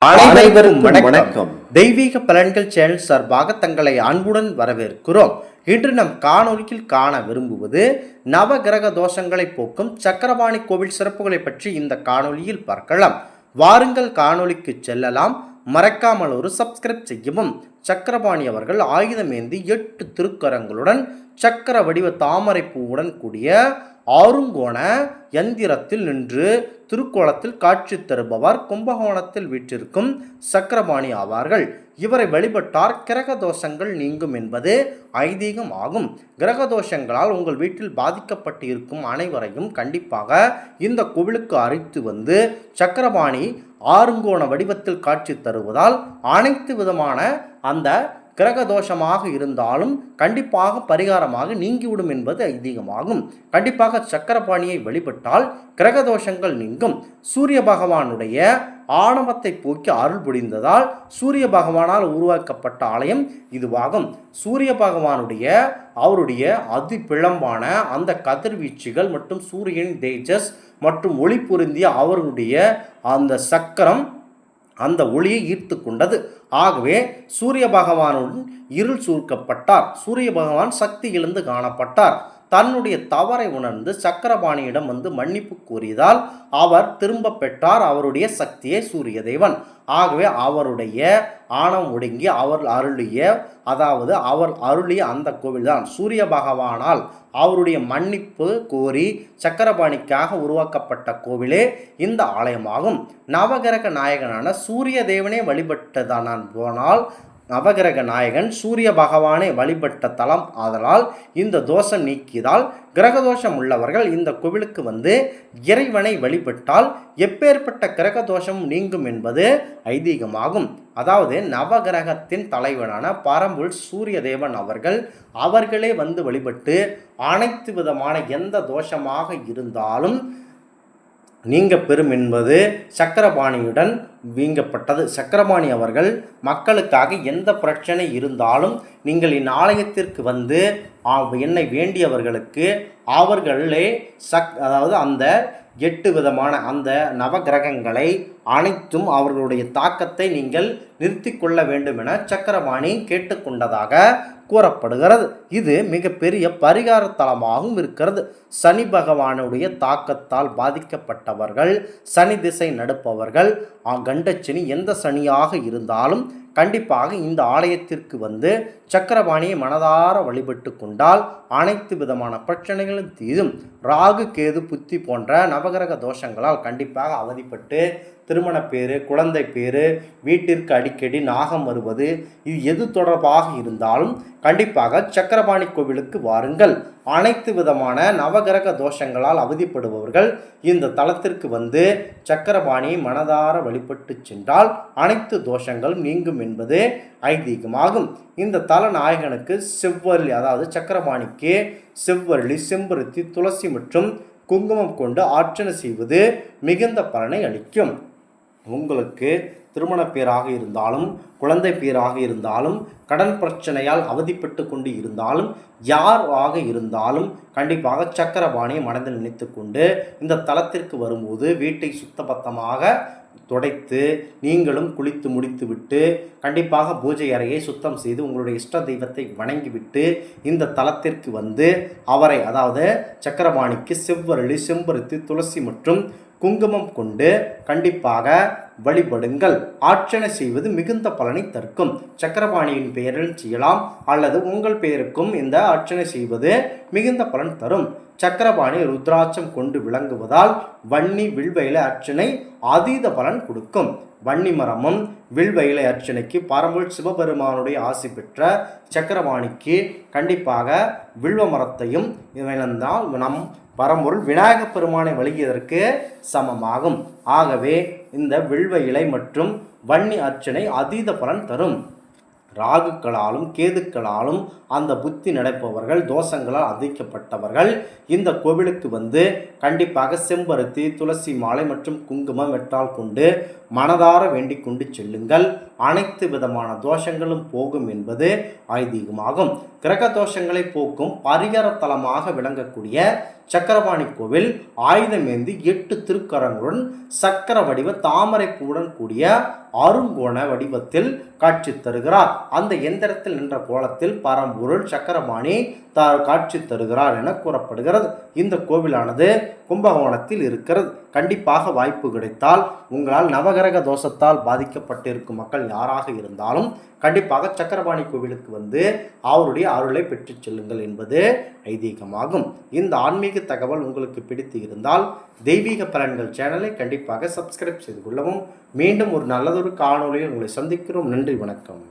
அனைவருக்கும் வணக்கம். தெய்வீக பலன்கள் சேனல் சார்பாக தங்களை அன்புடன் வரவேற்கிறோம். இன்று நம் காணொலியில் காண விரும்புவது நவகிரக தோஷங்களை போக்கும் சக்கரபாணி கோவில் சிறப்புகளை பற்றி இந்த காணொலியில் பார்க்கலாம். வாருங்கள் காணொலிக்கு செல்லலாம். மறக்காமல் ஒரு சப்ஸ்கிரைப் செய்யவும். சக்கரபாணி அவர்கள் ஆயுதமேந்தி 8 திருக்கரங்களுடன் சக்கர வடிவ தாமரை பூவுடன் கூடிய ஆறுங்கோண யந்திரத்தில் நின்று திருக்கோலத்தில் காட்சி தருபவர் கும்பகோணத்தில் வீற்றிருக்கும் சக்கரபாணி ஆவார்கள். இவரை வழிபட்டார் கிரக தோஷங்கள் நீங்கும் என்பது ஐதீகம் ஆகும். கிரக தோஷங்களால் உங்கள் வீட்டில் பாதிக்கப்பட்டு இருக்கும் அனைவரையும் கண்டிப்பாக இந்த கோவிலுக்கு அழைத்து வந்து சக்கரபாணி ஆறுங்கோண வடிவத்தில் காட்சி தருவதால் அனைத்து விதமான அந்த கிரக தோஷமாக இருந்தாலும் கண்டிப்பாக பரிகாரமாக நீங்கிவிடும் என்பது ஐதீகமாகும். கண்டிப்பாக சக்கரபாணியை வழிபட்டால் கிரக தோஷங்கள் நீங்கும். சூரிய பகவானுடைய ஆணவத்தை போக்கி அருள் புரிந்ததால் சூரிய பகவானால் உருவாக்கப்பட்ட ஆலயம் இதுவாகும். சூரிய பகவானுடைய அவருடைய அதி பிழம்பான அந்த கதிர்வீச்சுகள் மற்றும் சூரியனின் தேஜஸ் மற்றும் ஒளி பொருந்திய அவர்களுடைய அந்த சக்கரம் அந்த ஒளியை ஈர்த்து கொண்டது. ஆகவே சூரிய பகவானுடன் இருள் சூழ்க்கப்பட்டார். சூரிய பகவான் சக்தி இழந்து காணப்பட்டார். தன்னுடைய தவறை உணர்ந்து சக்கரபாணியிடம் வந்து மன்னிப்பு கூறியதால் அவர் திரும்ப பெற்றார் அவருடைய சக்தியை சூரிய தேவன். ஆகவே அவருடைய ஆணவம் ஒடுங்கி அவர் அருளிய அந்த கோவில்தான் சூரிய பகவானால் அவருடைய மன்னிப்பு கோரி சக்கரபாணிக்காக உருவாக்கப்பட்ட கோவிலே இந்த ஆலயமாகும். நவகிரக நாயகனான சூரிய தேவனே வழிபட்டதான போனால் நவகிரக நாயகன் சூரிய பகவானை வழிபட்ட தலம் ஆதலால் இந்த தோஷம் நீக்கியதால் கிரகதோஷம் உள்ளவர்கள் இந்த கோவிலுக்கு வந்து இறைவனை வழிபட்டால் எப்பேற்பட்ட கிரக தோஷம் நீங்கும் என்பது ஐதீகமாகும். அதாவது நவகிரகத்தின் தலைவனான பரம்பொருள் சூரிய தேவன் அவர்களே வந்து வழிபட்டு அனைத்து விதமான எந்த தோஷமாக இருந்தாலும் நீங்க பெறும் என்பது சக்கரபாணியுடன் வீங்கப்பட்டது. சக்கரபாணி அவர்கள் மக்களுக்காக எந்த பிரச்சனை இருந்தாலும் நீங்கள் இந்நாளையத்திற்கு வந்து என்னை வேண்டியவர்களுக்கு அவர்களே அதாவது அந்த 8 விதமான அந்த நவகிரகங்களை அனைத்தும் அவர்களுடைய தாக்கத்தை நீங்கள் நிறுத்தி கொள்ள வேண்டும் என சக்கரபாணி கேட்டுக்கொண்டதாக கூறப்படுகிறது. இது மிகப்பெரிய பரிகார தலமாகவும் இருக்கிறது. சனி பகவானுடைய தாக்கத்தால் பாதிக்கப்பட்டவர்கள், சனி திசை நடப்பவர்கள், கண்டச்சனி எந்த சனியாக இருந்தாலும் கண்டிப்பாக இந்த ஆலயத்திற்கு வந்து சக்கரபாணியை மனதார வழிபட்டு கொண்டால் அனைத்து விதமான பிரச்சனைகளும் தீரும். ராகு கேது புத்தி போன்ற நவகிரக தோஷங்களால் கண்டிப்பாக அவதிப்பட்டு திருமண பேரு, குழந்தை பேரு, வீட்டிற்கு அடிக்கடி நாகம் வருவது, இது எது தொடர்பாக இருந்தாலும் கண்டிப்பாக சக்கரபாணி கோவிலுக்கு வாருங்கள். அனைத்து விதமான நவகிரக தோஷங்களால் அவதிப்படுபவர்கள் இந்த தலத்திற்கு வந்து சக்கரபாணியை மனதார வழிபட்டு சென்றால் அனைத்து தோஷங்களும் நீங்கும் என்பது ஐதீகமாகும். இந்த தல நாயகனுக்கு செவ்வரளி, அதாவது சக்கரபாணிக்கு செவ்வரளி, செம்பருத்தி, துளசி மற்றும் குங்குமம் கொண்டு அர்ச்சனை செய்வது மிகுந்த பலனை அளிக்கும். உங்களுக்கு திருமண பேராக இருந்தாலும், குழந்தை பேராக இருந்தாலும், கடன் பிரச்சனையால் அவதிப்பட்டு கொண்டு இருந்தாலும், யாராக இருந்தாலும் கண்டிப்பாக சக்கரபாணியை மனதில் நினைத்து கொண்டு இந்த தலத்திற்கு வரும்போது வீட்டை சுத்தபத்தமாக துடைத்து நீங்களும் குளித்து முடித்து விட்டு கண்டிப்பாக பூஜை அறையை சுத்தம் செய்து உங்களுடைய இஷ்ட தெய்வத்தை வணங்கிவிட்டு இந்த தலத்திற்கு வந்து அவரை, அதாவது சக்கரபாணிக்கு செவ்வரளி, செம்பருத்தி, துளசி மற்றும் குங்குமம் கொண்டு கண்டிப்பாக வழிபடுங்கள். அர்ச்சனை செய்வது மிகுந்த பலனை தரும். சக்கரபாணியின் பெயரில் செய்யலாம் அல்லது உங்கள் பெயருக்கும் இந்த அர்ச்சனை செய்வது மிகுந்த பலன் தரும். சக்கரபாணி ருத்ராட்சம் கொண்டு விளங்குவதால் வன்னி வில்வ அர்ச்சனை அதீத பலன் கொடுக்கும். வன்னி மரமும் வில்வ அர்ச்சனைக்கு பரம்பொருள் சிவபெருமானுடைய ஆசி பெற்ற சக்கரபாணிக்கு கண்டிப்பாக வில்வ மரத்தையும் இழந்தால் நம் பரம்பொருள் விநாயகப் பெருமானை வழங்கியதற்கு சமமாகும். ஆகவே இந்த வில்வ இலை மற்றும் வன்னி அர்ச்சனை அதீத பலன் தரும். ராகுக்களாலும் கேதுக்களாலும் அந்த புத்தி நடப்பவர்கள், தோஷங்களால் அதிக்கப்பட்டவர்கள் இந்த கோவிலுக்கு வந்து கண்டிப்பாக செம்பருத்தி, துளசி மாலை மற்றும் குங்குமம் வெட்டால் கொண்டு மனதார வேண்டிக் கொண்டு செல்லுங்கள். அனைத்து விதமான தோஷங்களும் போகும் என்பது ஐதீகமாகும். கிரக தோஷங்களை போக்கும் பரிகார தலமாக விளங்கக்கூடிய சக்கரபாணி கோவில் ஆயுதமேந்தி 8 திருக்கரங்களுடன் சக்கர வடிவ தாமரை பூவுடன் கூடிய அருங்கோண வடிவத்தில் காட்சி தருகிறார். அந்த எந்திரத்தில் நின்ற கோலத்தில் பரம்பொருள் சக்கரபாணி காட்சி தருகிறார் என கூறப்படுகிறது. இந்த கோவிலானது கும்பகோணத்தில் இருக்கிறது. கண்டிப்பாக வாய்ப்பு கிடைத்தால் உங்களால் நவகிரக தோஷத்தால் பாதிக்கப்பட்டிருக்கும் மக்கள் யாராக இருந்தாலும் கண்டிப்பாக சக்கரபாணி கோவிலுக்கு வந்து அவருடைய அருளை பெற்று செல்லுங்கள் என்பது ஐதீகமாகும். இந்த ஆன்மீக தகவல் உங்களுக்கு பிடித்து இருந்தால் தெய்வீக பலன்கள் சேனலை கண்டிப்பாக சப்ஸ்கிரைப் செய்து கொள்ளவும். மீண்டும் ஒரு நல்லதொரு காணொளியில் உங்களை சந்திக்கிறோம். நன்றி, வணக்கம்.